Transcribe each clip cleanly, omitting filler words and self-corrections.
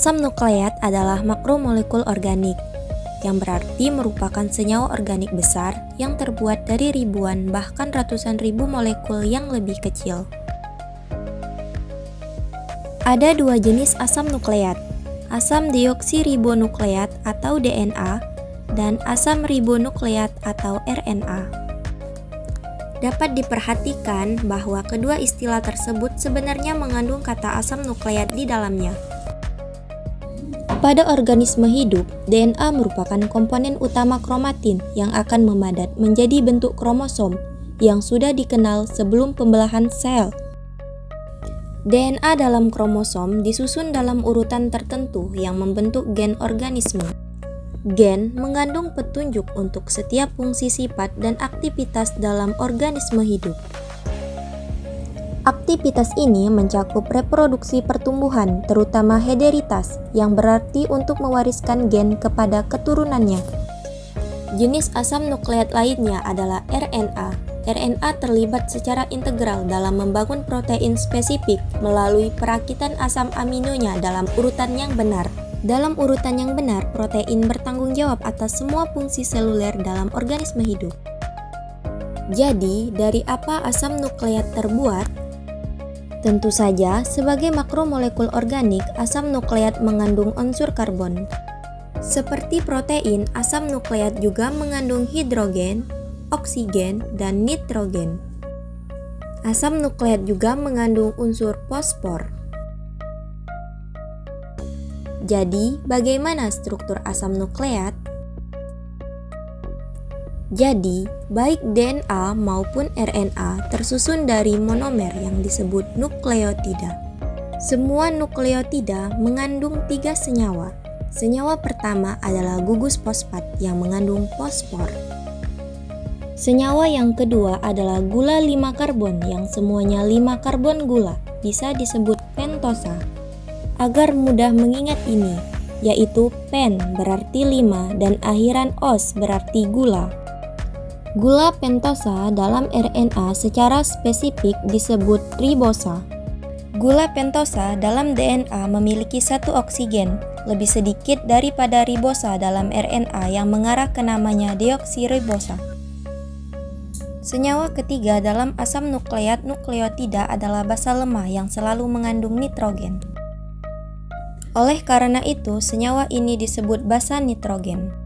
Asam nukleat adalah makromolekul organik, yang berarti merupakan senyawa organik besar yang terbuat dari ribuan bahkan ratusan ribu molekul yang lebih kecil. Ada dua jenis asam nukleat, asam deoksiribonukleat atau DNA dan asam ribonukleat atau RNA. Dapat diperhatikan bahwa kedua istilah tersebut sebenarnya mengandung kata asam nukleat di dalamnya. Pada organisme hidup, DNA merupakan komponen utama kromatin yang akan memadat menjadi bentuk kromosom yang sudah dikenal sebelum pembelahan sel. DNA dalam kromosom disusun dalam urutan tertentu yang membentuk gen organisme. Gen mengandung petunjuk untuk setiap fungsi sifat dan aktivitas dalam organisme hidup. Aktivitas ini mencakup reproduksi pertumbuhan, terutama hederitas, yang berarti untuk mewariskan gen kepada keturunannya. Jenis asam nukleat lainnya adalah RNA. RNA terlibat secara integral dalam membangun protein spesifik melalui perakitan asam aminonya dalam urutan yang benar. Dalam urutan yang benar, protein bertanggung jawab atas semua fungsi seluler dalam organisme hidup. Jadi, dari apa asam nukleat terbuat? Tentu saja, sebagai makromolekul organik, asam nukleat mengandung unsur karbon. Seperti protein, asam nukleat juga mengandung hidrogen, oksigen, dan nitrogen. Asam nukleat juga mengandung unsur fosfor. Jadi, bagaimana struktur asam nukleat? Jadi, baik DNA maupun RNA tersusun dari monomer yang disebut nukleotida. Semua nukleotida mengandung 3 senyawa. Senyawa pertama adalah gugus fosfat yang mengandung fosfor. Senyawa yang kedua adalah gula 5 karbon yang semuanya 5 karbon gula, bisa disebut pentosa. Agar mudah mengingat ini, yaitu pen berarti 5 dan akhiran os berarti gula. Gula pentosa dalam RNA secara spesifik disebut ribosa. Gula pentosa dalam DNA memiliki 1 oksigen, lebih sedikit daripada ribosa dalam RNA yang mengarah ke namanya deoksiribosa. Senyawa ketiga dalam asam nukleat nukleotida adalah basa lemah yang selalu mengandung nitrogen. Oleh karena itu, senyawa ini disebut basa nitrogen.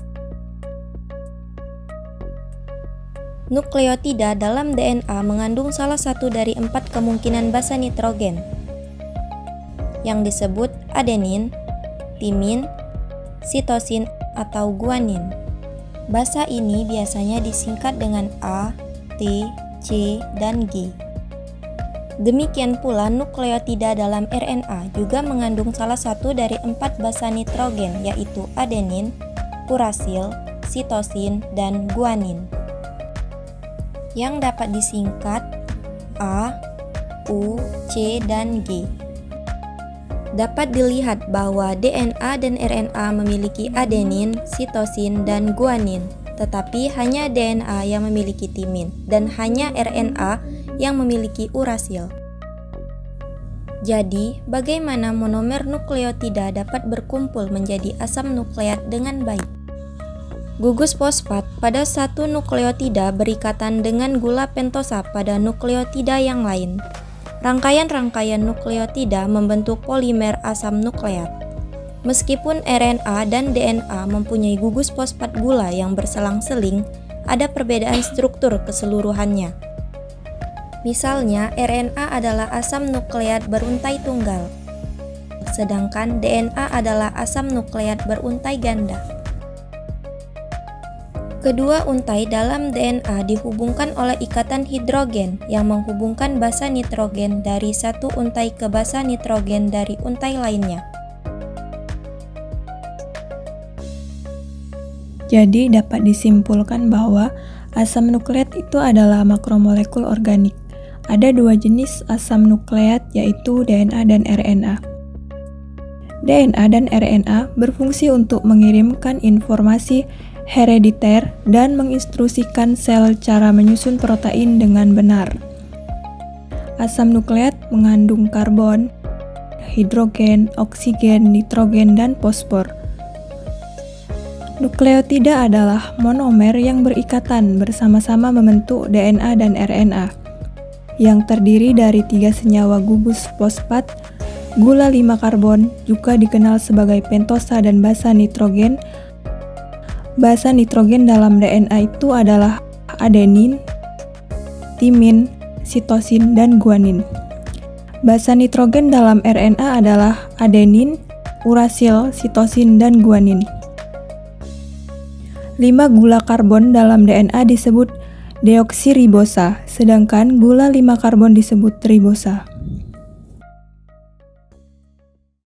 Nukleotida dalam DNA mengandung salah satu dari 4 kemungkinan basa nitrogen, yang disebut adenin, timin, sitosin, atau guanin. Basa ini biasanya disingkat dengan A, T, C, dan G. Demikian pula nukleotida dalam RNA juga mengandung salah satu dari 4 basa nitrogen, yaitu adenin, urasil, sitosin, dan guanin, yang dapat disingkat A, U, C, dan G. Dapat dilihat bahwa DNA dan RNA memiliki adenin, sitosin, dan guanin, tetapi hanya DNA yang memiliki timin dan hanya RNA yang memiliki urasil. Jadi, bagaimana monomer nukleotida dapat berkumpul menjadi asam nukleat dengan baik? Gugus fosfat pada satu nukleotida berikatan dengan gula pentosa pada nukleotida yang lain. Rangkaian-rangkaian nukleotida membentuk polimer asam nukleat. Meskipun RNA dan DNA mempunyai gugus fosfat gula yang berselang-seling, ada perbedaan struktur keseluruhannya. Misalnya, RNA adalah asam nukleat beruntai tunggal, sedangkan DNA adalah asam nukleat beruntai ganda. Kedua untai dalam DNA dihubungkan oleh ikatan hidrogen yang menghubungkan basa nitrogen dari satu untai ke basa nitrogen dari untai lainnya. Jadi dapat disimpulkan bahwa asam nukleat itu adalah makromolekul organik. Ada 2 jenis asam nukleat yaitu DNA dan RNA. DNA dan RNA berfungsi untuk mengirimkan informasi herediter dan menginstruksikan sel cara menyusun protein dengan benar. Asam nukleat mengandung karbon, hidrogen, oksigen, nitrogen, dan fosfor. Nukleotida adalah monomer yang berikatan bersama-sama membentuk DNA dan RNA, yang terdiri dari 3 senyawa gugus fosfat, gula 5 karbon, juga dikenal sebagai pentosa dan basa nitrogen. Basa nitrogen dalam DNA itu adalah adenin, timin, sitosin, dan guanin. Basa nitrogen dalam RNA adalah adenin, urasil, sitosin, dan guanin. 5 gula karbon dalam DNA disebut deoksiribosa, sedangkan gula 5 karbon disebut ribosa.